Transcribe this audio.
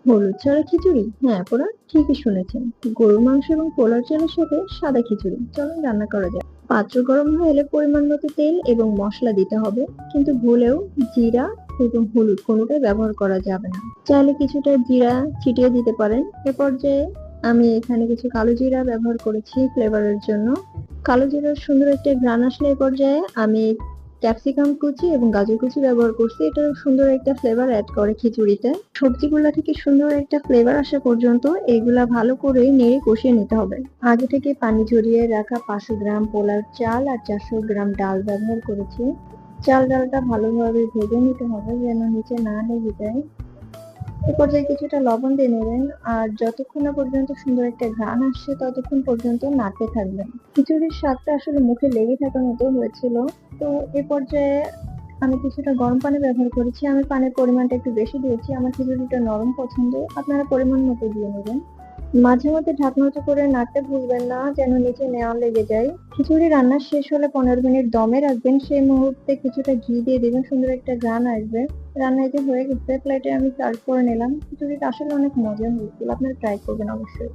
হলুদ ছাড়া খিচুড়ি? হ্যাঁ, আপনারা ঠিকই শুনেছেন। গরুর মাংস এবং পোলার চালের সাথে সাদা খিচুড়ি। চলুন রান্না করা যাক। পাত্র গরম হয়ে এলে পরিমাণ মতো তেল এবং মসলা দিতে হবে, কিন্তু ভুলেও জিরা এবং হলুদ কোনোটাই ব্যবহার করা যাবে না। চাইলে কিছুটা জিরা ছিটিয়ে দিতে পারেন। এ পর্যায়ে আমি এখানে কিছু কালো জিরা ব্যবহার করেছি ফ্লেভারের জন্য। কালো জিরার সুন্দর একটা ঘ্রাণ আসলে এ পর্যায়ে আমি ক্যাপসিকাম কুচি এবং গাজর কুচি ব্যবহার করছি। এটা সুন্দর একটা ফ্লেভার অ্যাড করে খিচুড়িতে। সবজিগুলা থেকে সুন্দর একটা ফ্লেভার আসা পর্যন্ত এগুলা ভালো করে নেড়ে কষিয়ে নিতে হবে। আগে থেকে পানি ঝরিয়ে রাখা 500 গ্রাম পোলার চাল আর 400 গ্রাম ডাল ব্যবহার করেছি। চাল ডালটা ভালোভাবে ভেজে নিতে হবে যেন নিচে না লেগে যায়। এ পর্যায়ে কিছুটা লবণ দিয়ে নেবেন আর যতক্ষণ না পর্যন্ত সুন্দর একটা ঘ্রাণ আসছে ততক্ষণ পর্যন্ত নাড়তে থাকবেন। খিচুড়ির স্বাদটা আসলে মুখে লেগে থাকার মতো হয়েছিল। তো এ পর্যায়ে আমি কিছুটা গরম পানি ব্যবহার করেছি। আমি পানির পরিমাণটা একটু বেশি দিয়েছি। আমার খিচুড়িটা নরম পছন্দ। আপনারা পরিমাণ মতো দিয়ে নেবেন। মাঝে মধ্যে ঢাকনা উঁচু করে নাড়তে ভুলবেন না যেন নিচে নেওয়া লেগে যায়। খিচুড়ি রান্না শেষ হলে 15 মিনিট দমে রাখবেন। সেই মুহূর্তে কিছুটা ঘি দিয়ে দিবেন, সুন্দর একটা ঘ্রাণ আসবে। রান্না এই যে হয়ে গেছে, প্লেটে আমি সার্ভ করে নিলাম। খিচুড়িটা আসলে অনেক মজা হয়েছিল, আপনারা ট্রাই করবেন অবশ্যই।